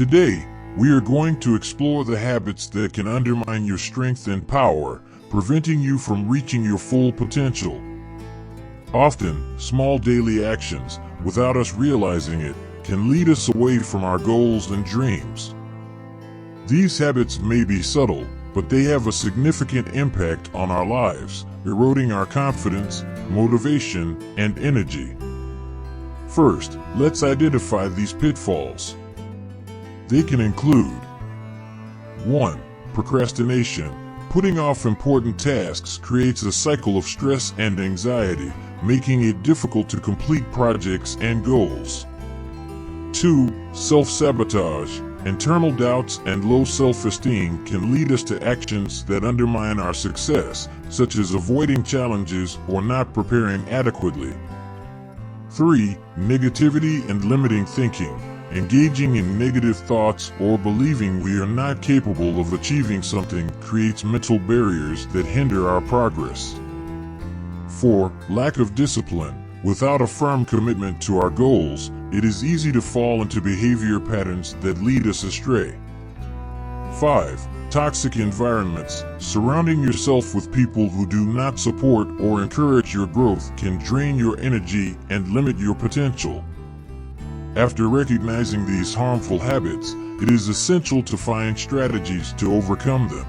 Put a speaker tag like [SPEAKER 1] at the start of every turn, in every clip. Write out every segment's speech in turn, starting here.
[SPEAKER 1] Today, we are going to explore the habits that can undermine your strength and power, preventing you from reaching your full potential. Often, small daily actions, without us realizing it, can lead us away from our goals and dreams. These habits may be subtle, but they have a significant impact on our lives, eroding our confidence, motivation, and energy. First, let's identify these pitfalls. They can include 1. Procrastination. Putting off important tasks creates a cycle of stress and anxiety, making it difficult to complete projects and goals. 2. Self-sabotage. Internal doubts and low self-esteem can lead us to actions that undermine our success, such as avoiding challenges or not preparing adequately. 3. Negativity and limiting thinking. Engaging in negative thoughts or believing we are not capable of achieving something creates mental barriers that hinder our progress. 4. Lack of discipline. Without a firm commitment to our goals, it is easy to fall into behavior patterns that lead us astray. 5. Toxic environments. Surrounding yourself with people who do not support or encourage your growth can drain your energy and limit your potential. After recognizing these harmful habits, it is essential to find strategies to overcome them.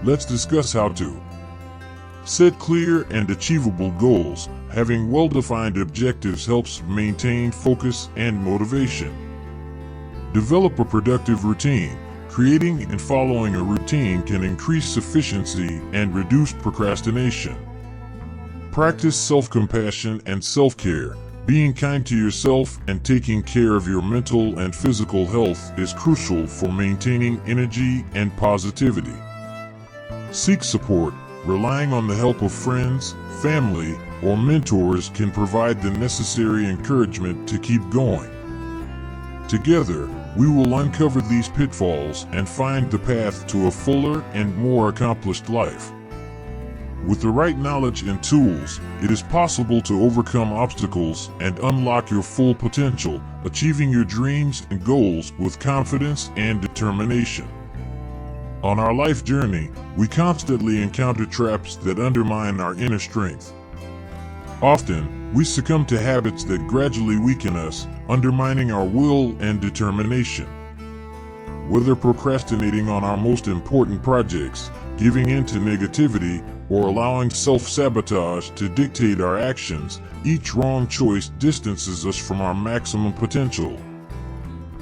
[SPEAKER 1] Let's discuss how to. Set clear and achievable goals. Having well-defined objectives helps maintain focus and motivation. Develop a productive routine. Creating and following a routine can increase efficiency and reduce procrastination. Practice self-compassion and self-care. Being kind to yourself and taking care of your mental and physical health is crucial for maintaining energy and positivity. Seek support. Relying on the help of friends, family, or mentors can provide the necessary encouragement to keep going. Together, we will uncover these pitfalls and find the path to a fuller and more accomplished life. With the right knowledge and tools, it is possible to overcome obstacles and unlock your full potential, achieving your dreams and goals with confidence and determination. On our life journey, we constantly encounter traps that undermine our inner strength. Often, we succumb to habits that gradually weaken us, undermining our will and determination. Whether procrastinating on our most important projects, giving in to negativity, or allowing self-sabotage to dictate our actions, each wrong choice distances us from our maximum potential.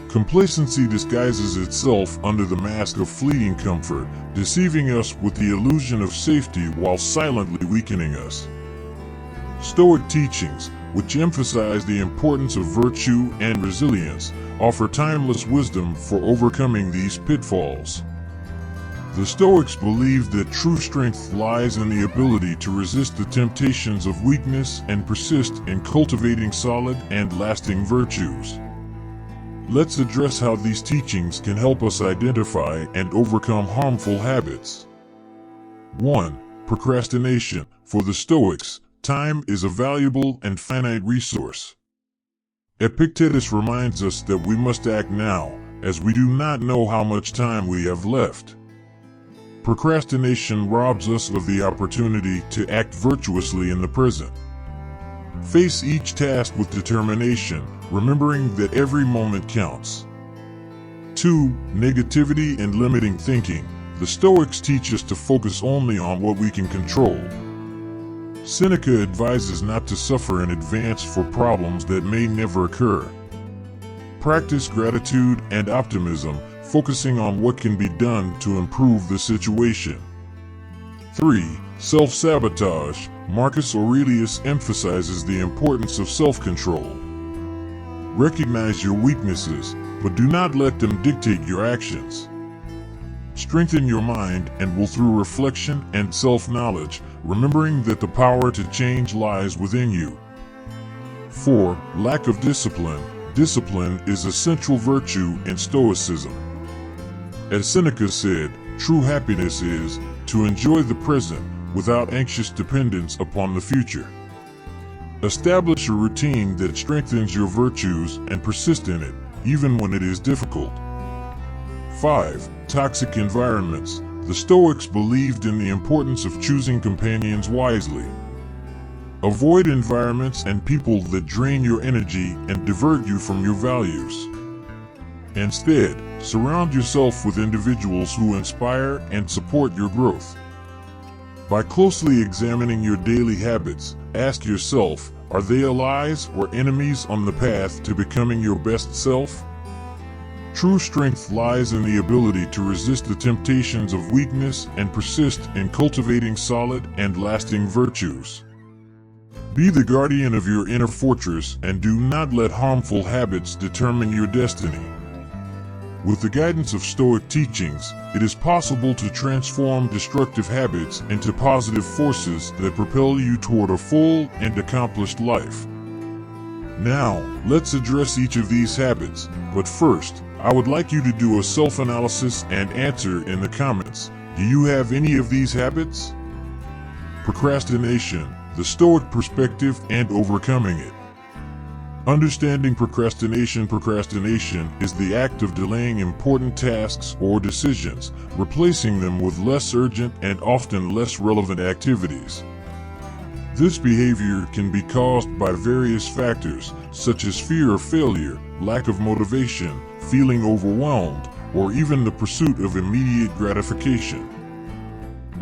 [SPEAKER 1] Complacency disguises itself under the mask of fleeting comfort, deceiving us with the illusion of safety while silently weakening us. Stoic teachings, which emphasize the importance of virtue and resilience, offer timeless wisdom for overcoming these pitfalls. The Stoics believed that true strength lies in the ability to resist the temptations of weakness and persist in cultivating solid and lasting virtues. Let's address how these teachings can help us identify and overcome harmful habits. 1. Procrastination. For the Stoics, time is a valuable and finite resource. Epictetus reminds us that we must act now, as we do not know how much time we have left. Procrastination robs us of the opportunity to act virtuously in the present. Face each task with determination, remembering that every moment counts. 2. Negativity and limiting thinking. The Stoics teach us to focus only on what we can control. Seneca advises not to suffer in advance for problems that may never occur. Practice gratitude and optimism, focusing on what can be done to improve the situation. 3. Self-sabotage. Marcus Aurelius emphasizes the importance of self-control. Recognize your weaknesses, but do not let them dictate your actions. Strengthen your mind and will through reflection and self-knowledge, remembering that the power to change lies within you. 4. Lack of discipline. Discipline is a central virtue in Stoicism. As Seneca said, true happiness is to enjoy the present without anxious dependence upon the future. Establish a routine that strengthens your virtues and persist in it, even when it is difficult. 5. Toxic environments. The Stoics believed in the importance of choosing companions wisely. Avoid environments and people that drain your energy and divert you from your values. Instead, surround yourself with individuals who inspire and support your growth. By closely examining your daily habits, ask yourself, are they allies or enemies on the path to becoming your best self? True strength lies in the ability to resist the temptations of weakness and persist in cultivating solid and lasting virtues. Be the guardian of your inner fortress and do not let harmful habits determine your destiny. With the guidance of Stoic teachings, it is possible to transform destructive habits into positive forces that propel you toward a full and accomplished life. Now, let's address each of these habits, but first, I would like you to do a self-analysis and answer in the comments. Do you have any of these habits? Procrastination, the Stoic perspective and overcoming it. Understanding procrastination. Procrastination is the act of delaying important tasks or decisions, replacing them with less urgent and often less relevant activities. This behavior can be caused by various factors, such as fear of failure, lack of motivation, feeling overwhelmed, or even the pursuit of immediate gratification.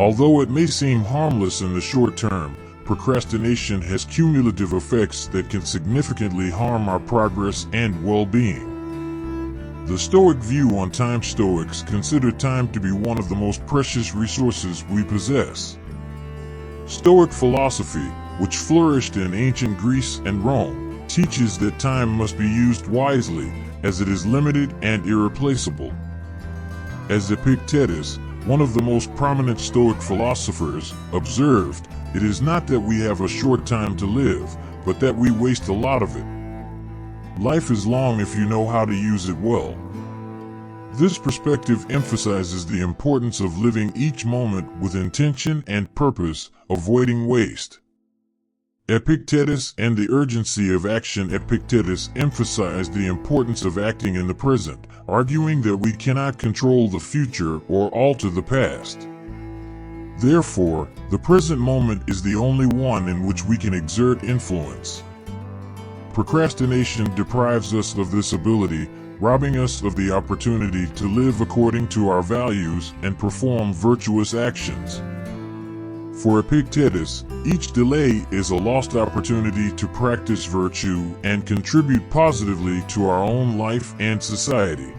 [SPEAKER 1] Although it may seem harmless in the short term, procrastination has cumulative effects that can significantly harm our progress and well-being. The Stoic view on time. Stoics consider time to be one of the most precious resources we possess. Stoic philosophy, which flourished in ancient Greece and Rome, teaches that time must be used wisely, as it is limited and irreplaceable. As Epictetus, one of the most prominent Stoic philosophers, observed, it is not that we have a short time to live, but that we waste a lot of it. Life is long if you know how to use it well. This perspective emphasizes the importance of living each moment with intention and purpose, avoiding waste. Epictetus and the urgency of action. Epictetus emphasized the importance of acting in the present, arguing that we cannot control the future or alter the past. Therefore, the present moment is the only one in which we can exert influence. Procrastination deprives us of this ability, robbing us of the opportunity to live according to our values and perform virtuous actions. For Epictetus, each delay is a lost opportunity to practice virtue and contribute positively to our own life and society.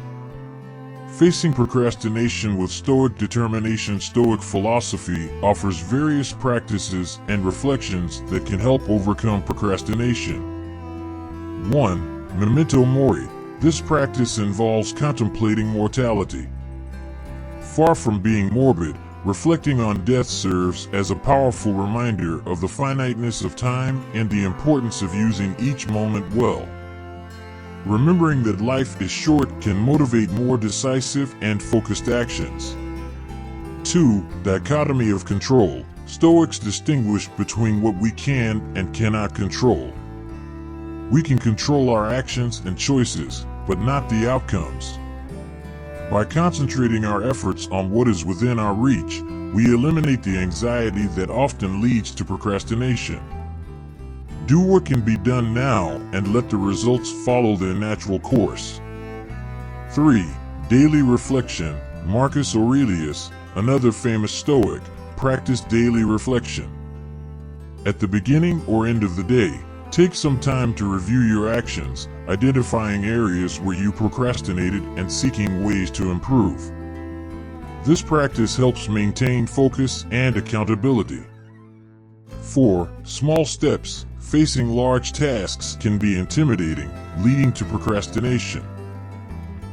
[SPEAKER 1] Facing procrastination with Stoic determination. Stoic philosophy offers various practices and reflections that can help overcome procrastination. 1. Memento mori. This practice involves contemplating mortality. Far from being morbid, reflecting on death serves as a powerful reminder of the finiteness of time and the importance of using each moment well. Remembering that life is short can motivate more decisive and focused actions. 2. Dichotomy of control. Stoics distinguish between what we can and cannot control. We can control our actions and choices, but not the outcomes. By concentrating our efforts on what is within our reach, we eliminate the anxiety that often leads to procrastination. Do what can be done now and let the results follow their natural course. 3. Daily reflection. Marcus Aurelius, another famous Stoic, practiced daily reflection. At the beginning or end of the day, take some time to review your actions, identifying areas where you procrastinated and seeking ways to improve. This practice helps maintain focus and accountability. 4. Small steps. Facing large tasks can be intimidating, leading to procrastination.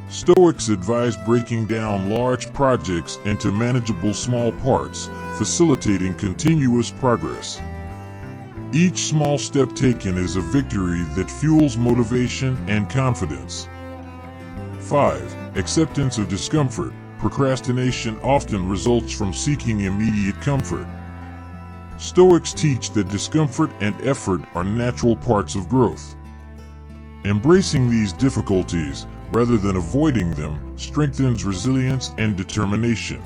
[SPEAKER 1] Stoics advise breaking down large projects into manageable small parts, facilitating continuous progress. Each small step taken is a victory that fuels motivation and confidence. 5. Acceptance of discomfort. Procrastination often results from seeking immediate comfort. Stoics teach that discomfort and effort are natural parts of growth. Embracing these difficulties, rather than avoiding them, strengthens resilience and determination.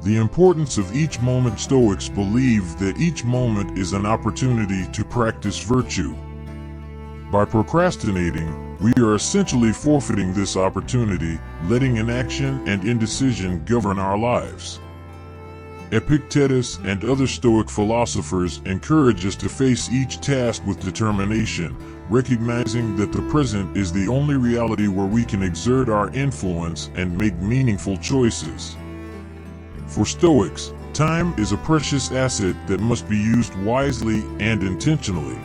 [SPEAKER 1] The importance of each moment. Stoics believe that each moment is an opportunity to practice virtue. By procrastinating, we are essentially forfeiting this opportunity, letting inaction and indecision govern our lives. Epictetus and other Stoic philosophers encourage us to face each task with determination, recognizing that the present is the only reality where we can exert our influence and make meaningful choices. For Stoics, time is a precious asset that must be used wisely and intentionally.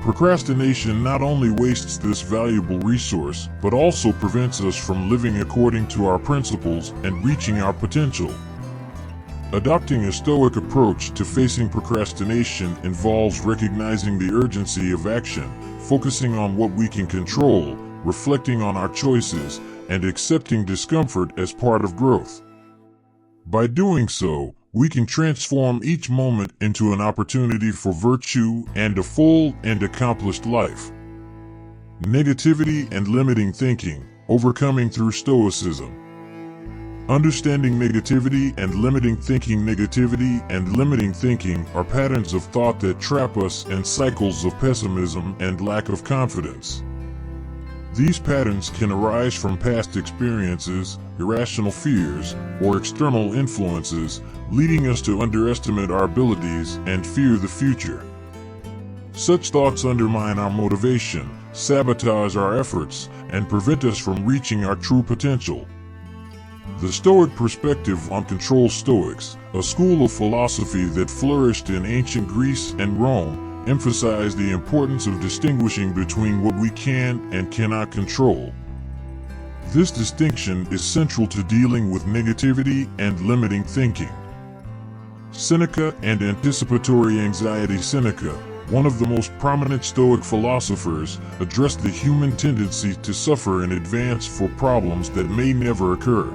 [SPEAKER 1] Procrastination not only wastes this valuable resource, but also prevents us from living according to our principles and reaching our potential. Adopting a Stoic approach to facing procrastination involves recognizing the urgency of action, focusing on what we can control, reflecting on our choices, and accepting discomfort as part of growth. By doing so, we can transform each moment into an opportunity for virtue and a full and accomplished life. Negativity and limiting thinking, overcoming through Stoicism. Understanding negativity and limiting thinking. Negativity and limiting thinking are patterns of thought that trap us in cycles of pessimism and lack of confidence. These patterns can arise from past experiences, irrational fears, or external influences, leading us to underestimate our abilities and fear the future. Such thoughts undermine our motivation, sabotage our efforts, and prevent us from reaching our true potential. The Stoic perspective on control. Stoics, a school of philosophy that flourished in ancient Greece and Rome, emphasize the importance of distinguishing between what we can and cannot control. This distinction is central to dealing with negativity and limiting thinking. Seneca and anticipatory anxiety. Seneca, one of the most prominent Stoic philosophers, addressed the human tendency to suffer in advance for problems that may never occur.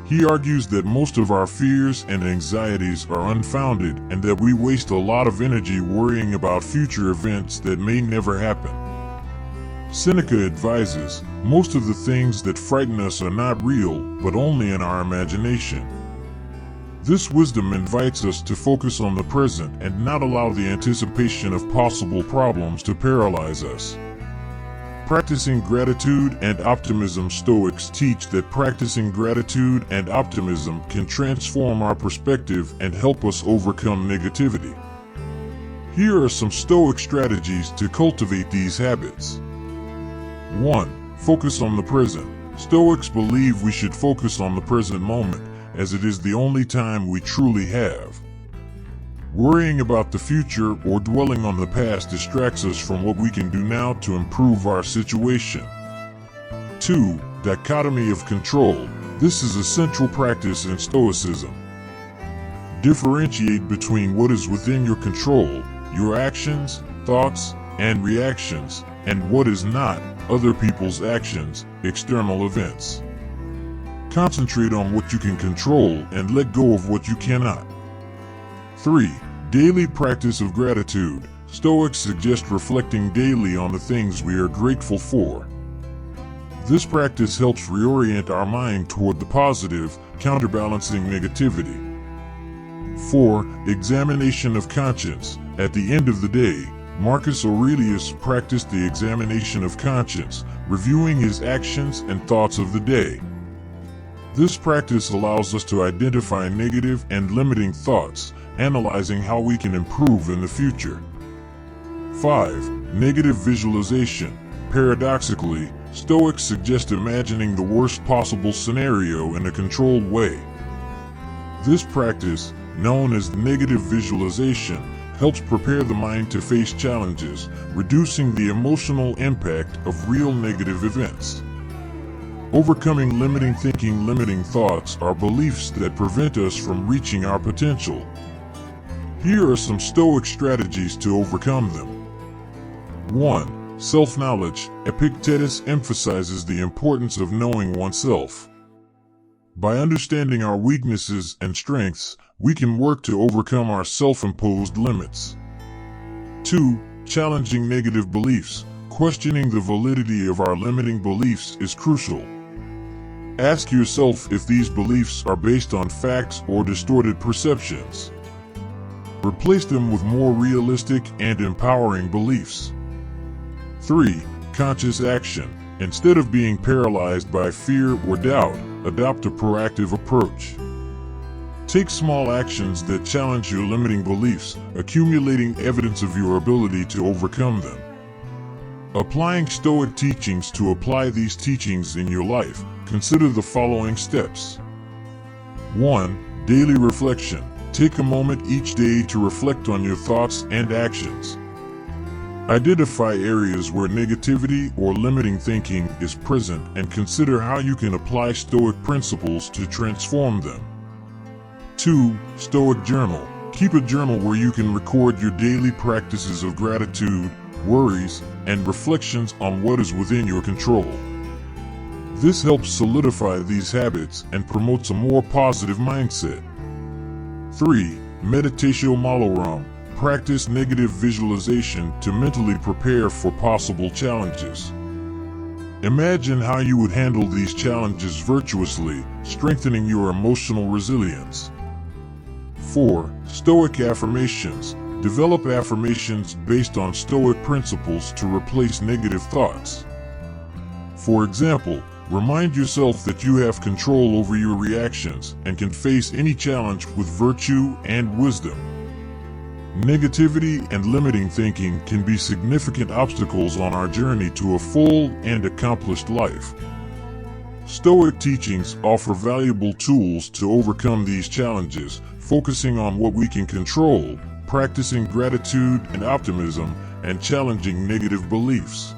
[SPEAKER 1] He argues that most of our fears and anxieties are unfounded and that we waste a lot of energy worrying about future events that may never happen. Seneca advises, most of the things that frighten us are not real, but only in our imagination. This wisdom invites us to focus on the present and not allow the anticipation of possible problems to paralyze us. Practicing gratitude and optimism. Stoics teach that practicing gratitude and optimism can transform our perspective and help us overcome negativity. Here are some Stoic strategies to cultivate these habits. 1. Focus on the present. Stoics believe we should focus on the present moment, as it is the only time we truly have. Worrying about the future or dwelling on the past distracts us from what we can do now to improve our situation. 2. Dichotomy of control. This is a central practice in Stoicism. Differentiate between what is within your control, your actions, thoughts, and reactions, and what is not, other people's actions, external events. Concentrate on what you can control and let go of what you cannot. 3. Daily practice of gratitude. Stoics suggest reflecting daily on the things we are grateful for. This practice helps reorient our mind toward the positive, counterbalancing negativity. 4. Examination of conscience. At the end of the day, Marcus Aurelius practiced the examination of conscience, reviewing his actions and thoughts of the day. This practice allows us to identify negative and limiting thoughts, analyzing how we can improve in the future. 5. Negative visualization. Paradoxically, Stoics suggest imagining the worst possible scenario in a controlled way. This practice, known as negative visualization, helps prepare the mind to face challenges, reducing the emotional impact of real negative events. Overcoming limiting thinking. Limiting thoughts are beliefs that prevent us from reaching our potential. Here are some Stoic strategies to overcome them. 1. Self-knowledge. Epictetus emphasizes the importance of knowing oneself. By understanding our weaknesses and strengths, we can work to overcome our self-imposed limits. 2. Challenging negative beliefs. questioning the validity of our limiting beliefs is crucial. Ask yourself if these beliefs are based on facts or distorted perceptions. Replace them with more realistic and empowering beliefs. 3. Conscious action. Instead of being paralyzed by fear or doubt, adopt a proactive approach. Take small actions that challenge your limiting beliefs, accumulating evidence of your ability to overcome them. Applying Stoic teachings. To apply these teachings in your life, consider the following steps. 1. Daily reflection. Take a moment each day to reflect on your thoughts and actions. Identify areas where negativity or limiting thinking is present and consider how you can apply Stoic principles to transform them. 2. Stoic journal. Keep a journal where you can record your daily practices of gratitude, worries, and reflections on what is within your control. This helps solidify these habits and promotes a more positive mindset. 3. Meditatio malorum. Practice negative visualization to mentally prepare for possible challenges. Imagine how you would handle these challenges virtuously, strengthening your emotional resilience. 4. Stoic affirmations. Develop affirmations based on Stoic principles to replace negative thoughts. For example, remind yourself that you have control over your reactions and can face any challenge with virtue and wisdom. Negativity and limiting thinking can be significant obstacles on our journey to a full and accomplished life. Stoic teachings offer valuable tools to overcome these challenges, focusing on what we can control, practicing gratitude and optimism, and challenging negative beliefs.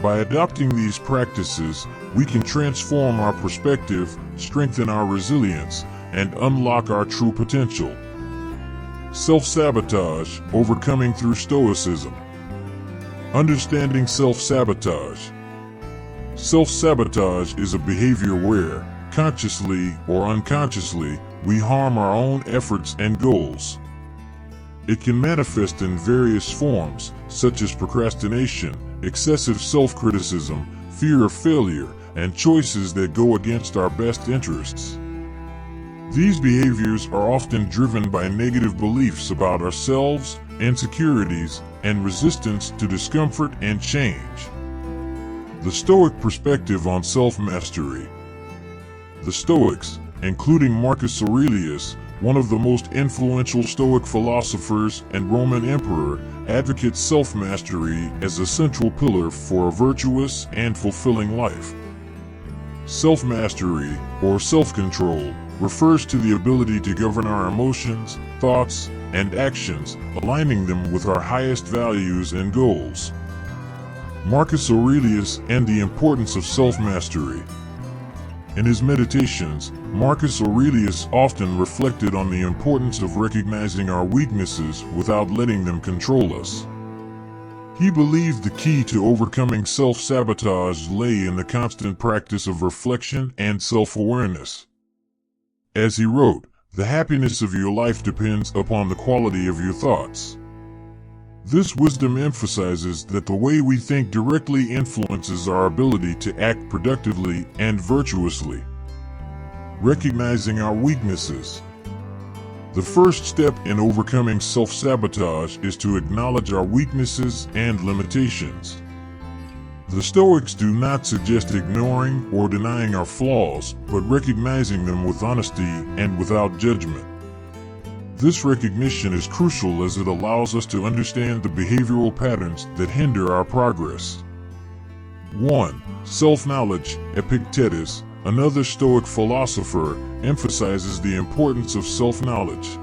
[SPEAKER 1] By adopting these practices, we can transform our perspective, strengthen our resilience, and unlock our true potential. Self-sabotage, overcoming through Stoicism. Understanding self-sabotage. Self-sabotage is a behavior where, consciously or unconsciously, we harm our own efforts and goals. It can manifest in various forms, such as procrastination, excessive self-criticism, fear of failure, and choices that go against our best interests. These behaviors are often driven by negative beliefs about ourselves, insecurities, and resistance to discomfort and change. The Stoic perspective on self-mastery. The Stoics, including Marcus Aurelius, one of the most influential Stoic philosophers and Roman emperor, advocates self-mastery as a central pillar for a virtuous and fulfilling life. Self-mastery, or self-control, refers to the ability to govern our emotions, thoughts, and actions, aligning them with our highest values and goals. Marcus Aurelius and the importance of self-mastery. In his meditations, Marcus Aurelius often reflected on the importance of recognizing our weaknesses without letting them control us. He believed the key to overcoming self-sabotage lay in the constant practice of reflection and self-awareness. As he wrote, "The happiness of your life depends upon the quality of your thoughts." This wisdom emphasizes that the way we think directly influences our ability to act productively and virtuously. Recognizing our weaknesses. The first step in overcoming self-sabotage is to acknowledge our weaknesses and limitations. The Stoics do not suggest ignoring or denying our flaws, but recognizing them with honesty and without judgment. This recognition is crucial as it allows us to understand the behavioral patterns that hinder our progress. 1. Self-knowledge. Epictetus, another Stoic philosopher, emphasizes the importance of self-knowledge.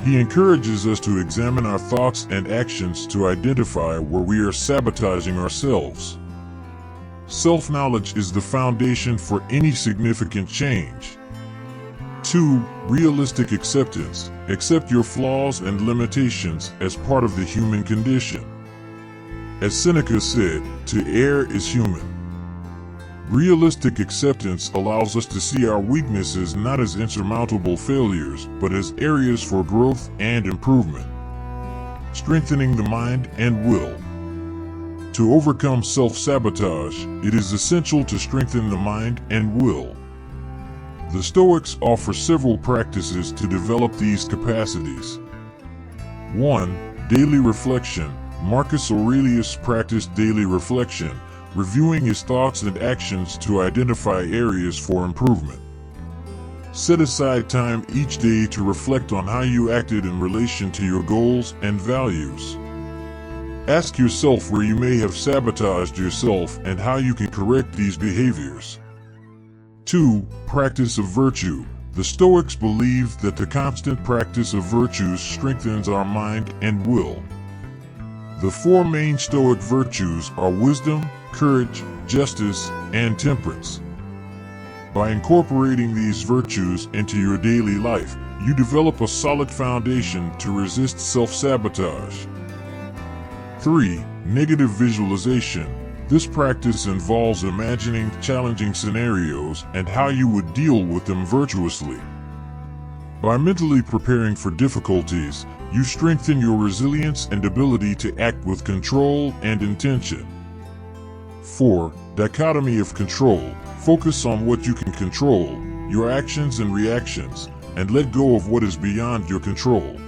[SPEAKER 1] He encourages us to examine our thoughts and actions to identify where we are sabotaging ourselves. Self-knowledge is the foundation for any significant change. 2. Realistic acceptance. Accept your flaws and limitations as part of the human condition. As Seneca said, to err is human. Realistic acceptance allows us to see our weaknesses not as insurmountable failures, but as areas for growth and improvement. Strengthening the mind and will. To overcome self-sabotage, it is essential to strengthen the mind and will. The Stoics offer several practices to develop these capacities. 1. Daily reflection. Marcus Aurelius practiced daily reflection, reviewing his thoughts and actions to identify areas for improvement. Set aside time each day to reflect on how you acted in relation to your goals and values. Ask yourself where you may have sabotaged yourself and how you can correct these behaviors. 2. Practice of virtue. The Stoics believe that the constant practice of virtues strengthens our mind and will. The four main Stoic virtues are wisdom, courage, justice, and temperance. By incorporating these virtues into your daily life, you develop a solid foundation to resist self-sabotage. 3. Negative visualization. This practice involves imagining challenging scenarios and how you would deal with them virtuously. By mentally preparing for difficulties, you strengthen your resilience and ability to act with control and intention. 4. Dichotomy of control. Focus on what you can control, your actions and reactions, and let go of what is beyond your control.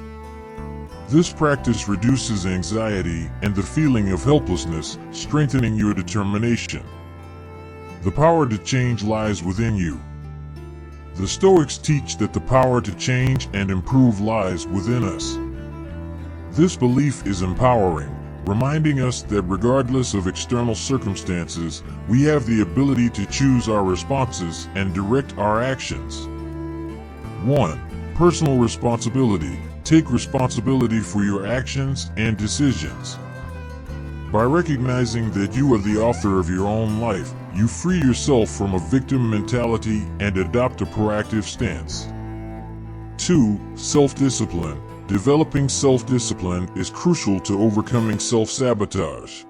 [SPEAKER 1] This practice reduces anxiety and the feeling of helplessness, strengthening your determination. The power to change lies within you. The Stoics teach that the power to change and improve lies within us. This belief is empowering, reminding us that regardless of external circumstances, we have the ability to choose our responses and direct our actions. 1. Personal responsibility. Take responsibility for your actions and decisions. By recognizing that you are the author of your own life, you free yourself from a victim mentality and adopt a proactive stance. 2. Self-discipline. Developing self-discipline is crucial to overcoming self-sabotage.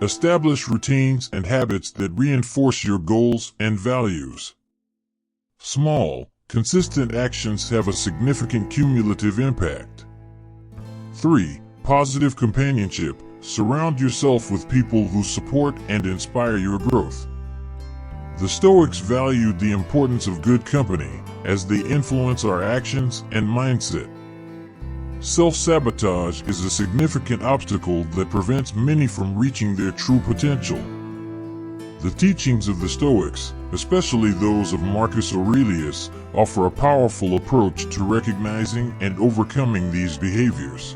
[SPEAKER 1] Establish routines and habits that reinforce your goals and values. Small, consistent actions have a significant cumulative impact. 3. Positive companionship. Surround yourself with people who support and inspire your growth. The Stoics valued the importance of good company, as they influence our actions and mindset. Self-sabotage is a significant obstacle that prevents many from reaching their true potential. The teachings of the Stoics, especially those of Marcus Aurelius, offer a powerful approach to recognizing and overcoming these behaviors.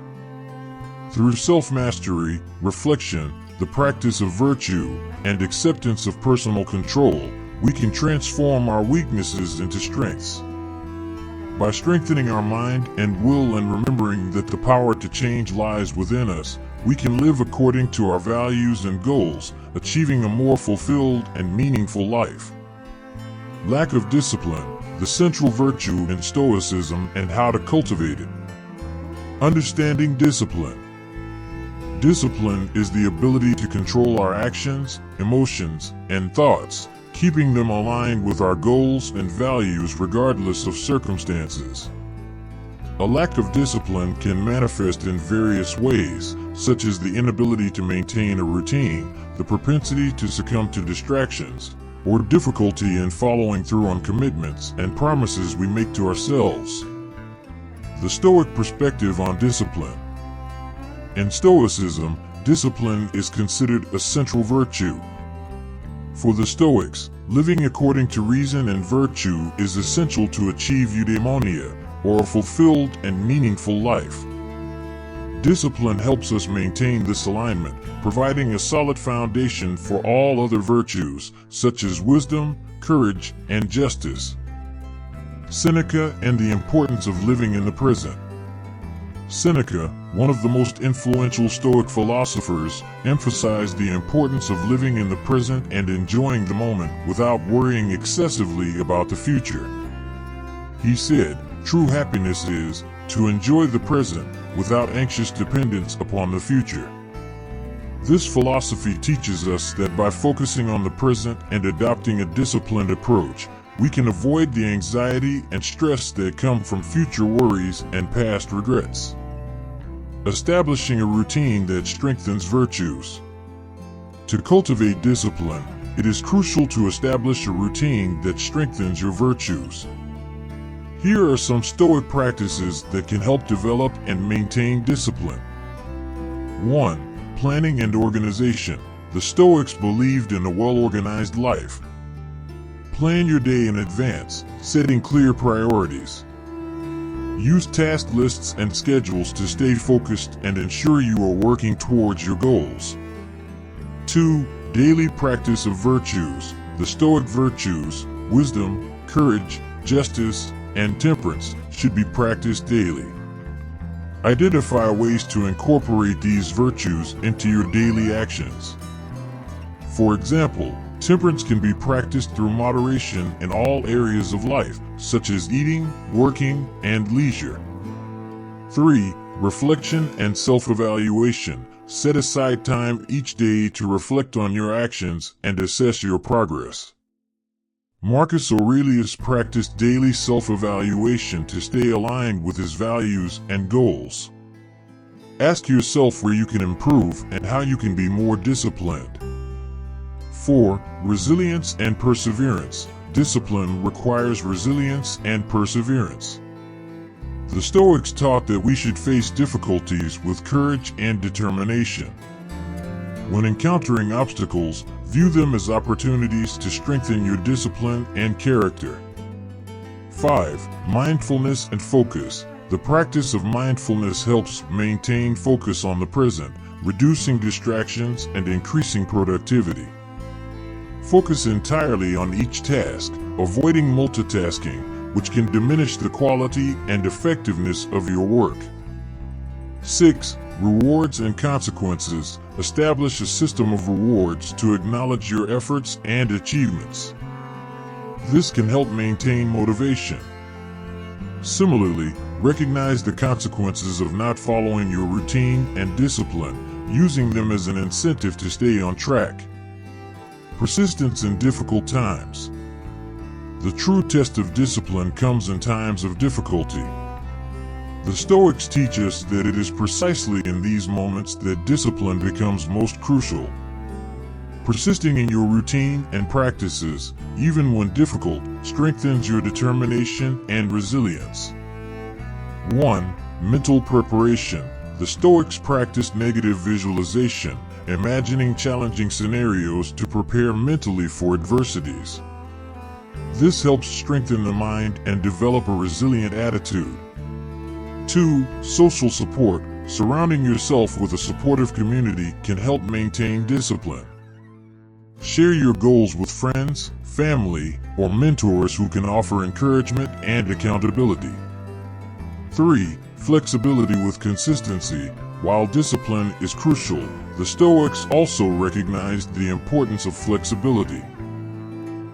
[SPEAKER 1] Through self-mastery, reflection, the practice of virtue, and acceptance of personal control, we can transform our weaknesses into strengths. By strengthening our mind and will and remembering that the power to change lies within us, we can live according to our values and goals, achieving a more fulfilled and meaningful life. Lack of discipline, the central virtue in Stoicism and how to cultivate it. Understanding discipline. Discipline is the ability to control our actions, emotions, and thoughts, keeping them aligned with our goals and values regardless of circumstances. A lack of discipline can manifest in various ways, such as the inability to maintain a routine, the propensity to succumb to distractions, or difficulty in following through on commitments and promises we make to ourselves. The Stoic perspective on discipline. In Stoicism, discipline is considered a central virtue. For the Stoics, living according to reason and virtue is essential to achieve eudaimonia, or a fulfilled and meaningful life. Discipline helps us maintain this alignment, providing a solid foundation for all other virtues, such as wisdom, courage, and justice. Seneca and the importance of living in the present. Seneca, one of the most influential Stoic philosophers, emphasized the importance of living in the present and enjoying the moment without worrying excessively about the future. He said, "True happiness is to enjoy the present without anxious dependence upon the future." This philosophy teaches us that by focusing on the present and adopting a disciplined approach, we can avoid the anxiety and stress that come from future worries and past regrets. Establishing a routine that strengthens virtues. To cultivate discipline, it is crucial to establish a routine that strengthens your virtues. Here are some Stoic practices that can help develop and maintain discipline. 1. Planning and organization. The Stoics believed in a well-organized life. Plan your day in advance, setting clear priorities. Use task lists and schedules to stay focused and ensure you are working towards your goals. 2. Daily practice of virtues. The Stoic virtues, wisdom, courage, justice, and temperance, should be practiced daily. Identify ways to incorporate these virtues into your daily actions. For example, temperance can be practiced through moderation in all areas of life, such as eating, working, and leisure. 3. Reflection and self-evaluation. Set aside time each day to reflect on your actions and assess your progress. Marcus Aurelius practiced daily self-evaluation to stay aligned with his values and goals. Ask yourself where you can improve and how you can be more disciplined. 4. Resilience and perseverance. Discipline requires resilience and perseverance. The Stoics taught that we should face difficulties with courage and determination. When encountering obstacles, view them as opportunities to strengthen your discipline and character. 5. Mindfulness and focus. The practice of mindfulness helps maintain focus on the present, reducing distractions and increasing productivity. Focus entirely on each task, avoiding multitasking, which can diminish the quality and effectiveness of your work. 6. Rewards and consequences. Establish a system of rewards to acknowledge your efforts and achievements. This can help maintain motivation. Similarly, recognize the consequences of not following your routine and discipline, using them as an incentive to stay on track. Persistence in difficult times. The true test of discipline comes in times of difficulty. The Stoics teach us that it is precisely in these moments that discipline becomes most crucial. Persisting in your routine and practices, even when difficult, strengthens your determination and resilience. 1. Mental preparation. The Stoics practiced negative visualization, imagining challenging scenarios to prepare mentally for adversities. This helps strengthen the mind and develop a resilient attitude. 2. Social support. Surrounding yourself with a supportive community can help maintain discipline. Share your goals with friends, family, or mentors who can offer encouragement and accountability. 3. Flexibility with consistency. While discipline is crucial, the Stoics also recognized the importance of flexibility.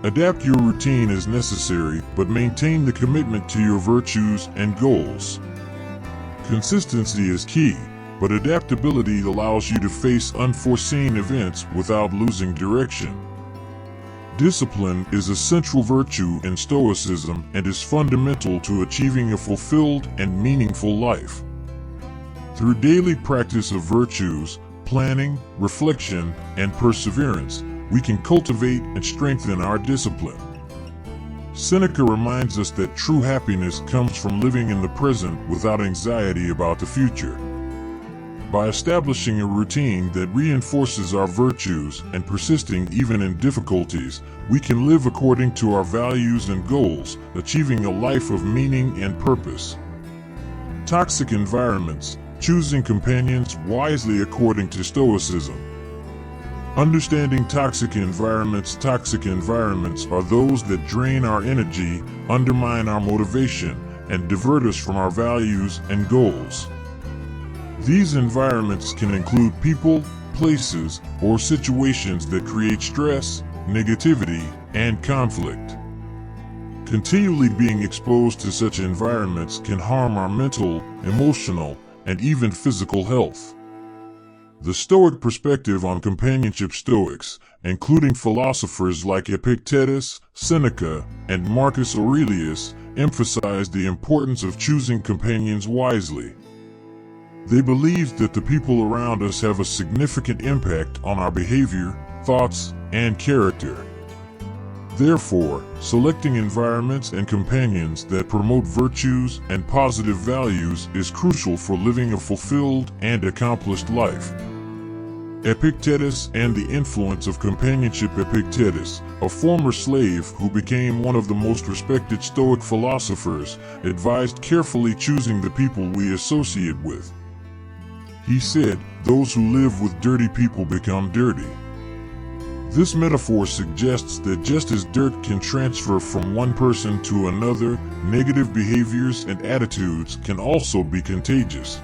[SPEAKER 1] Adapt your routine as necessary, but maintain the commitment to your virtues and goals. Consistency is key, but adaptability allows you to face unforeseen events without losing direction. Discipline is a central virtue in Stoicism and is fundamental to achieving a fulfilled and meaningful life. Through daily practice of virtues, planning, reflection, and perseverance, we can cultivate and strengthen our discipline. Seneca reminds us that true happiness comes from living in the present without anxiety about the future. By establishing a routine that reinforces our virtues and persisting even in difficulties, we can live according to our values and goals, achieving a life of meaning and purpose. Toxic environments. Choosing companions wisely according to Stoicism. Understanding toxic environments. Toxic environments are those that drain our energy, undermine our motivation, and divert us from our values and goals. These environments can include people, places, or situations that create stress, negativity, and conflict. Continually being exposed to such environments can harm our mental, emotional, and even physical health. The Stoic perspective on companionship. Stoics, including philosophers like Epictetus, Seneca, and Marcus Aurelius, emphasized the importance of choosing companions wisely. They believe that the people around us have a significant impact on our behavior, thoughts, and character. Therefore, selecting environments and companions that promote virtues and positive values is crucial for living a fulfilled and accomplished life. Epictetus and the influence of companionship. Epictetus, a former slave who became one of the most respected Stoic philosophers, advised carefully choosing the people we associate with. He said, "Those who live with dirty people become dirty." This metaphor suggests that just as dirt can transfer from one person to another, negative behaviors and attitudes can also be contagious.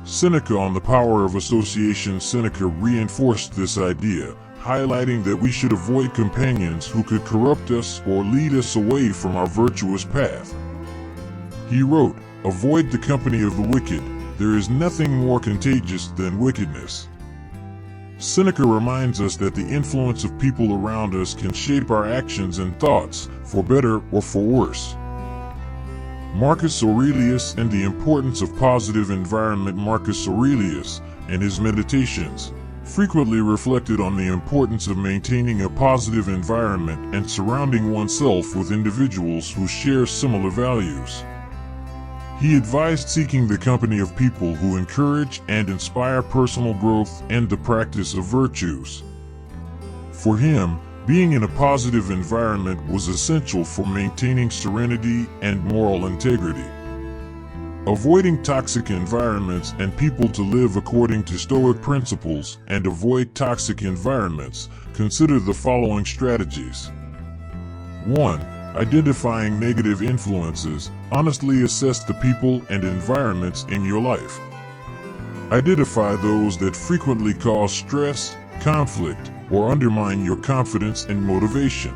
[SPEAKER 1] Seneca on the power of association. Seneca reinforced this idea, highlighting that we should avoid companions who could corrupt us or lead us away from our virtuous path. He wrote, "Avoid the company of the wicked. There is nothing more contagious than wickedness." Seneca reminds us that the influence of people around us can shape our actions and thoughts, for better or for worse. Marcus Aurelius and the importance of positive environment. Marcus Aurelius, in his Meditations, frequently reflected on the importance of maintaining a positive environment and surrounding oneself with individuals who share similar values. He advised seeking the company of people who encourage and inspire personal growth and the practice of virtues. For him, being in a positive environment was essential for maintaining serenity and moral integrity. Avoiding toxic environments and people. To live according to Stoic principles and avoid toxic environments, consider the following strategies. 1. Identifying negative influences. Honestly assess the people and environments in your life. Identify those that frequently cause stress, conflict, or undermine your confidence and motivation.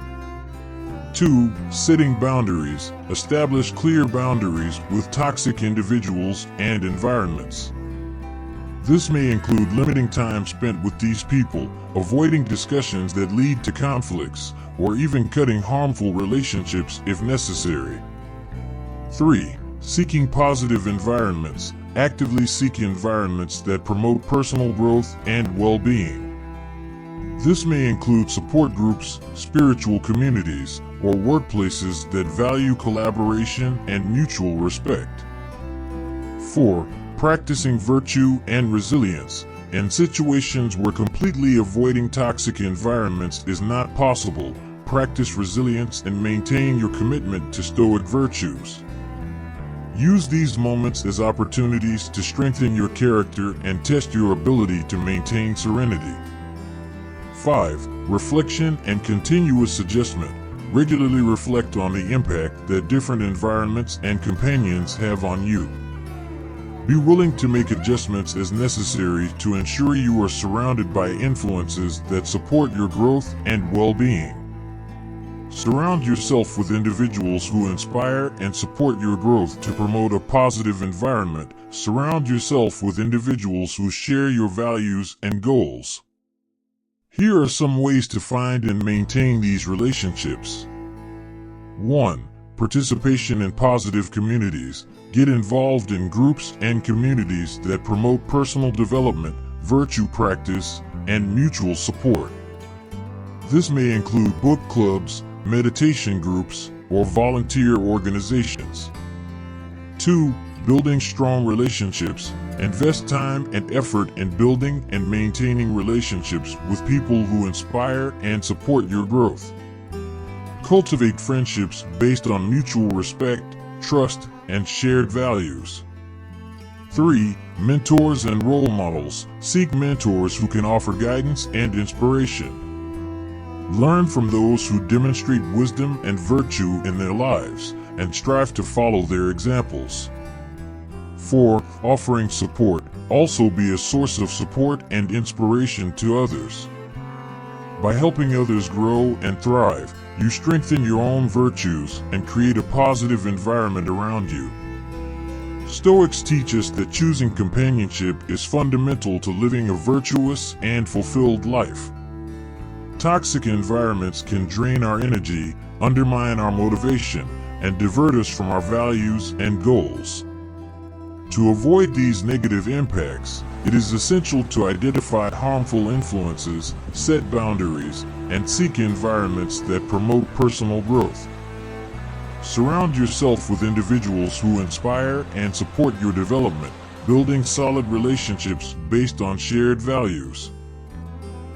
[SPEAKER 1] 2. Setting boundaries. Establish clear boundaries with toxic individuals and environments. This may include limiting time spent with these people, avoiding discussions that lead to conflicts, or even cutting harmful relationships if necessary. 3. Seeking positive environments. Actively seek environments that promote personal growth and well-being. This may include support groups, spiritual communities, or workplaces that value collaboration and mutual respect. 4. Practicing virtue and resilience. In situations where completely avoiding toxic environments is not possible, practice resilience and maintain your commitment to Stoic virtues. Use these moments as opportunities to strengthen your character and test your ability to maintain serenity. 5. Reflection and continuous adjustment. Regularly reflect on the impact that different environments and companions have on you. Be willing to make adjustments as necessary to ensure you are surrounded by influences that support your growth and well-being. Surround yourself with individuals who inspire and support your growth. To promote a positive environment, surround yourself with individuals who share your values and goals. Here are some ways to find and maintain these relationships. 1. Participation in positive communities. Get involved in groups and communities that promote personal development, virtue practice, and mutual support. This may include book clubs, meditation groups, or volunteer organizations. 2. Building strong relationships. Invest time and effort in building and maintaining relationships with people who inspire and support your growth. Cultivate friendships based on mutual respect, trust, and shared values. 3. Mentors and role models. Seek mentors who can offer guidance and inspiration. Learn from those who demonstrate wisdom and virtue in their lives, and strive to follow their examples. 4. Offering support. Also be a source of support and inspiration to others. By helping others grow and thrive, you strengthen your own virtues and create a positive environment around you. Stoics teach us that choosing companionship is fundamental to living a virtuous and fulfilled life. Toxic environments can drain our energy, undermine our motivation, and divert us from our values and goals. To avoid these negative impacts, it is essential to identify harmful influences, set boundaries, and seek environments that promote personal growth. Surround yourself with individuals who inspire and support your development, building solid relationships based on shared values.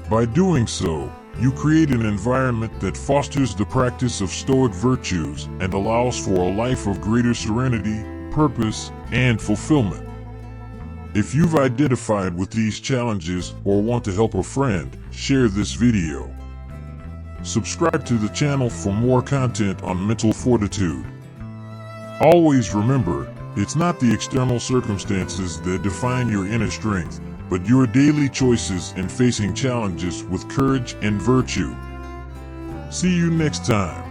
[SPEAKER 1] By doing so, you create an environment that fosters the practice of Stoic virtues and allows for a life of greater serenity, purpose, and fulfillment. If you've identified with these challenges or want to help a friend, share this video. Subscribe to the channel for more content on mental fortitude. Always remember, it's not the external circumstances that define your inner strength, but your daily choices in facing challenges with courage and virtue. See you next time.